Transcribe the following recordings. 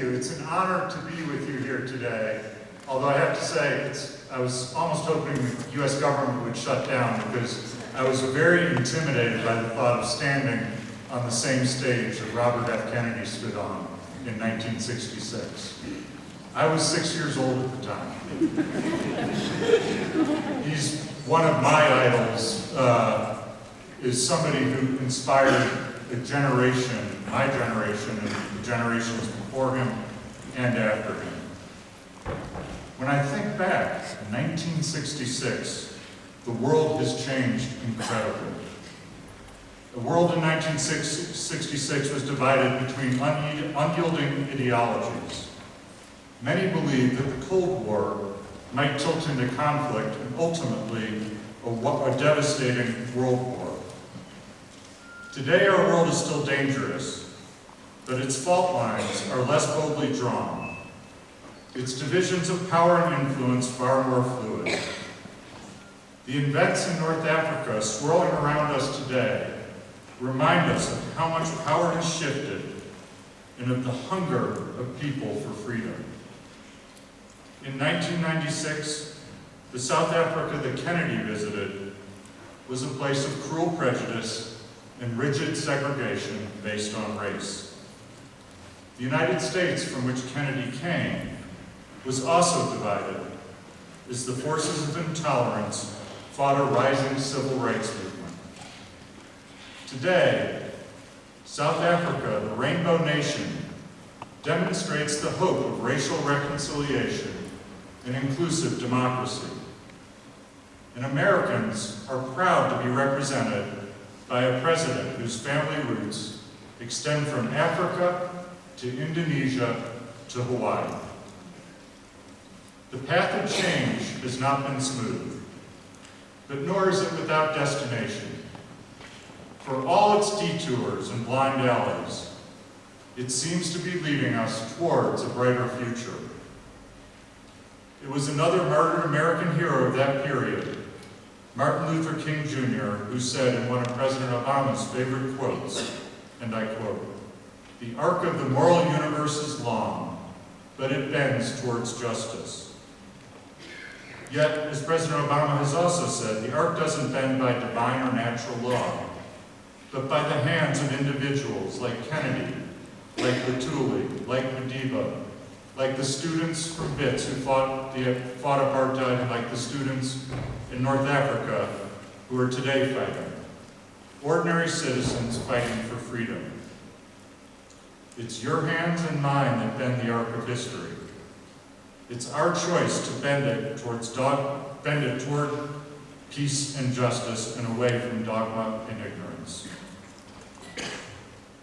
you. It's an honor to be with you here today. Although I have to say, I was almost hoping the U.S. government would shut down because I was very intimidated by the thought of standing on the same stage that Robert F. Kennedy stood on in 1966. I was 6 years old at the time. He's one of my idols, is somebody who inspired a generation, my generation, and the generations before him and after him. When I think back, in 1966, the world has changed incredibly. The world in 1966 was divided between unyielding ideologies. Many believed that the Cold War might tilt into conflict and ultimately a devastating world war. Today our world is still dangerous, but its fault lines are less boldly drawn. Its divisions of power and influence far more fluid. The events in North Africa swirling around us today remind us of how much power has shifted and of the hunger of people for freedom. In 1996, the South Africa that Kennedy visited was a place of cruel prejudice and rigid segregation based on race. The United States, from which Kennedy came, was also divided as the forces of intolerance fought a rising civil rights movement. Today, South Africa, the Rainbow Nation, demonstrates the hope of racial reconciliation and inclusive democracy. And Americans are proud to be represented by a president whose family roots extend from Africa to Indonesia to Hawaii. The path of change has not been smooth, but nor is it without destination. For all its detours and blind alleys, it seems to be leading us towards a brighter future. It was another martyred American hero of that period, Martin Luther King Jr., who said in one of President Obama's favorite quotes, and I quote, "The arc of the moral universe is long, but it bends towards justice." Yet, as President Obama has also said, the arc doesn't bend by divine or natural law, but by the hands of individuals like Kennedy, like Lutuli, like Madiba, like the students from Wits who fought apartheid, and like the students in North Africa who are today fighting. Ordinary citizens fighting for freedom. It's your hands and mine that bend the arc of history. It's our choice to bend it toward peace and justice and away from dogma and ignorance.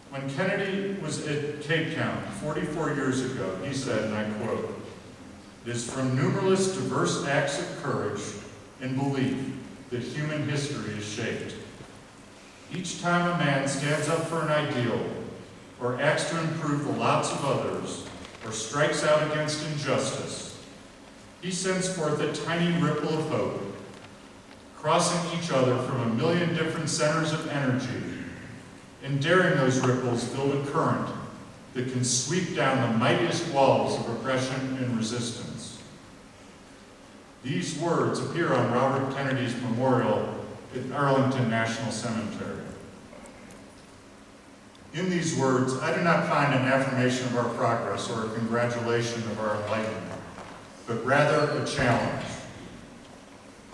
When Kennedy was at Cape Town 44 years ago, he said, and I quote, "It is from numberless diverse acts of courage and belief that human history is shaped. Each time a man stands up for an ideal, or acts to improve the lots of others, or strikes out against injustice, he sends forth a tiny ripple of hope, crossing each other from a million different centers of energy, and daring those ripples build a current that can sweep down the mightiest walls of oppression and resistance." These words appear on Robert Kennedy's memorial at Arlington National Cemetery. In these words, I do not find an affirmation of our progress or a congratulation of our enlightenment, but rather a challenge.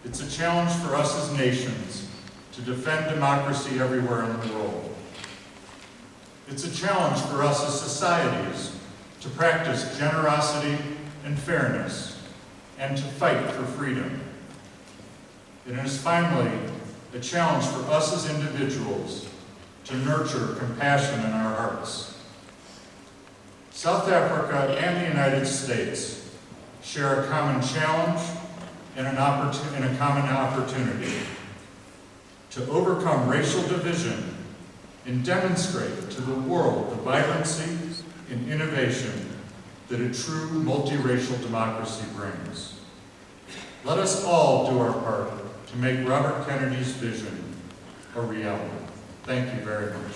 It's a challenge for us as nations to defend democracy everywhere in the world. It's a challenge for us as societies to practice generosity and fairness and to fight for freedom. It is finally a challenge for us as individuals to nurture compassion in our hearts. South Africa and the United States share a common challenge and a common opportunity to overcome racial division and demonstrate to the world the vibrancy and innovation that a true multiracial democracy brings. Let us all do our part to make Robert Kennedy's vision a reality. Thank you very much.